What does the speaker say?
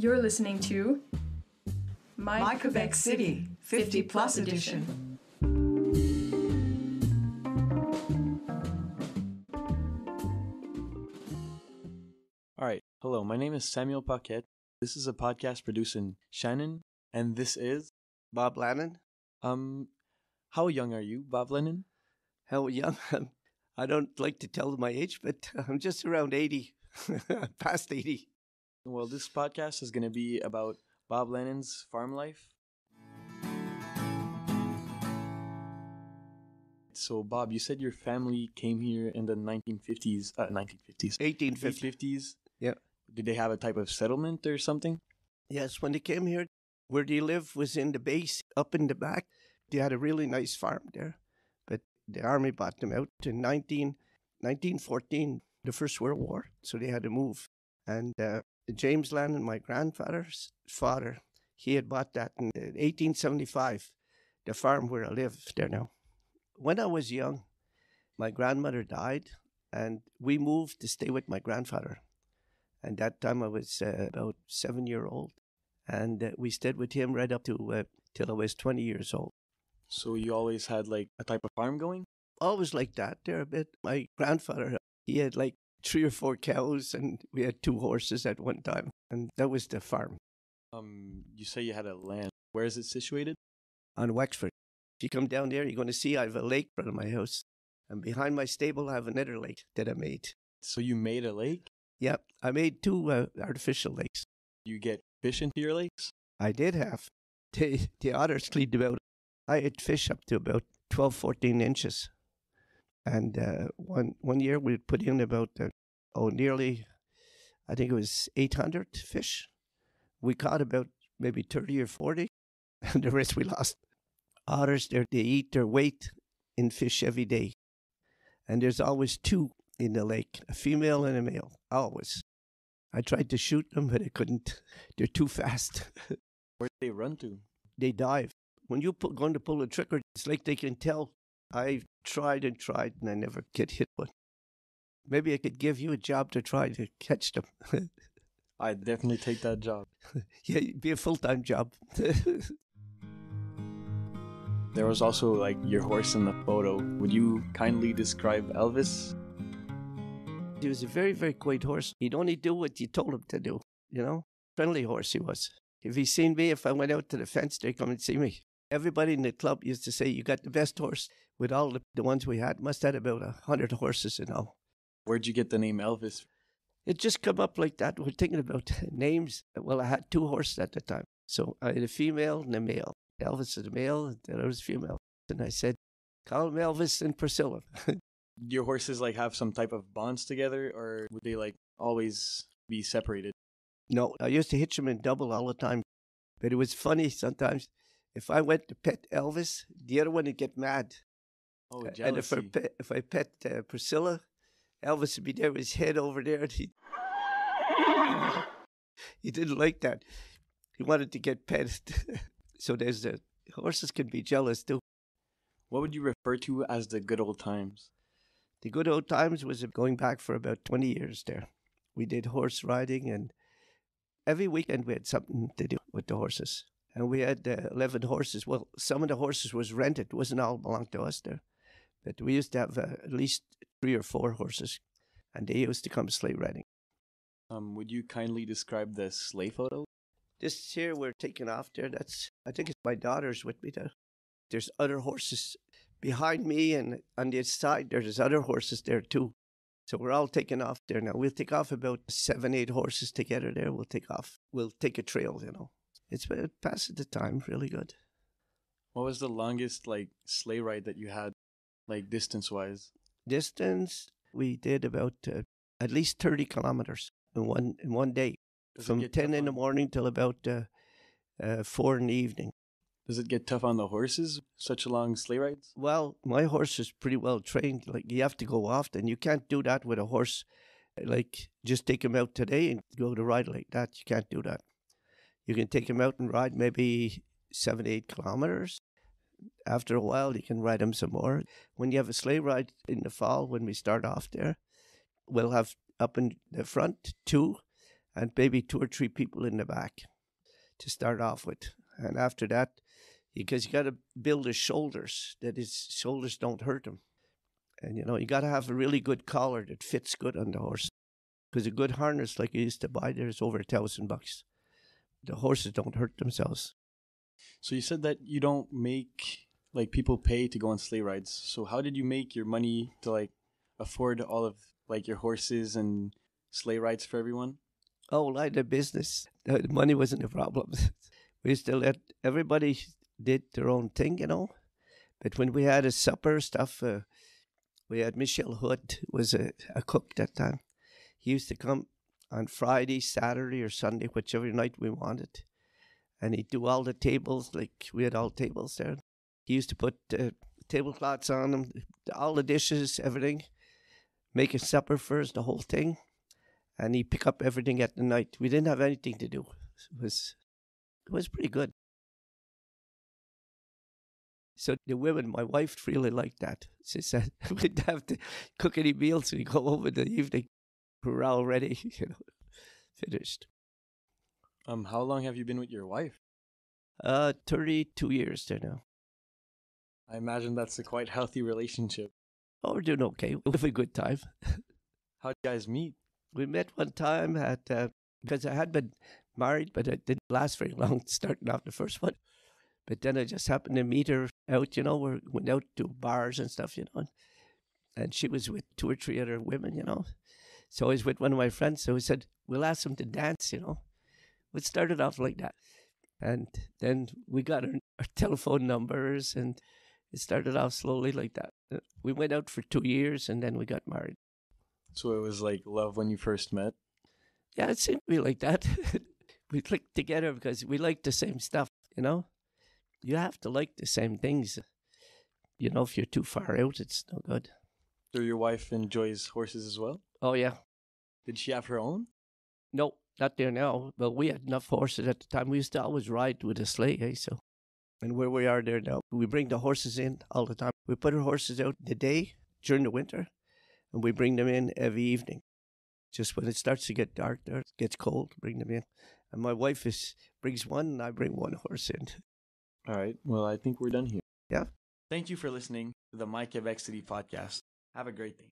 You're listening to My Québec City, 50 Plus Edition. All right. Hello, my name is Samuel Paquette. This is a podcast producing Shannon, and this is Bob Lannon. How young are you, Bob Lennon? How young? I don't like to tell my age, but I'm just around 80, past 80. Well, this podcast is going to be about Bob Lennon's farm life. So, Bob, you said your family came here in the 1950s. 1850s. Yeah. Did they have a type of settlement or something? Yes, when they came here, where they lived was in the base, up in the back. They had a really nice farm there, but the army bought them out in 1914, the First World War, so they had to move. And James Lannon, my grandfather's father, he had bought that in 1875, the farm where I live there now. When I was young, my grandmother died, and we moved to stay with my grandfather. And that time I was about 7 years old, and we stayed with him right up to till I was 20 years old. So you always had like a type of farm going? Always like that there a bit. My grandfather, he had like 3 or 4 cows, and we had 2 horses at one time, and that was the farm. You say you had a land. Where is it situated? On Wexford. If you come down there, you're going to see I have a lake in front of my house, and behind my stable I have another lake that I made. So you made a lake? Yeah, I made 2 artificial lakes. You get fish into your lakes? I did have. The otters cleaned them out. I had fish up to about 12, 14 inches. And one year we put in about, nearly, I think it was 800 fish. We caught about maybe 30 or 40, and the rest we lost. Otters, they eat their weight in fish every day. And there's always 2 in the lake, a female and a male, always. I tried to shoot them, but I couldn't. They're too fast. Where do they run to? They dive. When you're going to pull a trigger, it's like they can tell. I tried, and I never get hit one. Maybe I could give you a job to try to catch them. I'd definitely take that job. Yeah, it'd be a full-time job. There was also like your horse in the photo. Would you kindly describe Elvis? He was a very, very quiet horse. He'd only do what you told him to do, you know? Friendly horse he was. If he seen me, if I went out to the fence, they'd come and see me. Everybody in the club used to say, you got the best horse. With all the ones we had, must have about 100 horses and all. Where'd you get the name Elvis? It just come up like that. We're thinking about names. Well, I had 2 horses at the time. So I had a female and a male. Elvis is a male, and the other was female. And I said, call him Elvis and Priscilla. Your horses like have some type of bonds together, or would they like always be separated? No, I used to hitch them in double all the time. But it was funny sometimes. If I went to pet Elvis, the other one would get mad. Oh, jealousy. And if I pet Priscilla, Elvis would be there with his head over there. And he didn't like that. He wanted to get petted. So there's horses can be jealous too. What would you refer to as the good old times? The good old times was going back for about 20 years there. We did horse riding, and every weekend we had something to do with the horses. And we had 11 horses. Well, some of the horses was rented. It wasn't all belonged to us there. But we used to have at least 3 or 4 horses, and they used to come sleigh riding. Would you kindly describe the sleigh photo? This here we're taking off there. I think it's my daughter's with me there. There's other horses behind me, and on the side there's other horses there too. So we're all taking off there now. We'll take off about 7, 8 horses together there. We'll take off. We'll take a trail, you know. It passes the time really good. What was the longest like sleigh ride that you had, like distance-wise? Distance, we did about at least 30 kilometers in one day. From 10 in the morning till about 4 in the evening. Does it get tough on the horses, such long sleigh rides? Well, my horse is pretty well trained. Like, you have to go often. You can't do that with a horse. Like, just take him out today and go to ride like that. You can't do that. You can take him out and ride maybe 7, 8 kilometers. After a while, you can ride him some more. When you have a sleigh ride in the fall, when we start off there, we'll have up in the front 2, and maybe 2 or 3 people in the back to start off with. And after that, because you got to build his shoulders, that his shoulders don't hurt him. And, you got to have a really good collar that fits good on the horse. Because a good harness like you used to buy there is over $1,000. The horses don't hurt themselves. So you said that you don't make, like, people pay to go on sleigh rides. So how did you make your money to, like, afford all of, like, your horses and sleigh rides for everyone? Oh, like the business. The money wasn't a problem. We used to let everybody did their own thing, But when we had a supper stuff, we had Michel Hood, was a cook that time. He used to come on Friday, Saturday, or Sunday, whichever night we wanted. And he'd do all the tables, like we had all tables there. He used to put tablecloths on them, all the dishes, everything. Make a supper first, the whole thing. And he'd pick up everything at the night. We didn't have anything to do. It was pretty good. So the women, my wife really liked that. She said we didn't have to cook any meals. We go home in the evening. We're all ready, finished. How long have you been with your wife? 32 years there now. I imagine that's a quite healthy relationship. Oh, we're doing okay. We have a good time. How'd you guys meet? We met one time at, because I had been married, but it didn't last very long starting off the first one. But then I just happened to meet her out, we went out to bars and stuff, and she was with 2 or 3 other women, So I was with one of my friends, so we said, we'll ask them to dance, We started off like that. And then we got our telephone numbers, and it started off slowly like that. We went out for 2 years, and then we got married. So it was like love when you first met? Yeah, it seemed to be like that. We clicked together because we liked the same stuff, You have to like the same things. If you're too far out, it's no good. So your wife enjoys horses as well? Oh, yeah. Did she have her own? No, not there now. But we had enough horses at the time. We used to always ride with a sleigh, So, and where we are there now, we bring the horses in all the time. We put our horses out in the day during the winter, and we bring them in every evening. Just when it starts to get dark there, it gets cold, bring them in. And my wife brings one, and I bring one horse in. All right. Well, I think we're done here. Yeah. Thank you for listening to the My Quebec City podcast. Have a great day.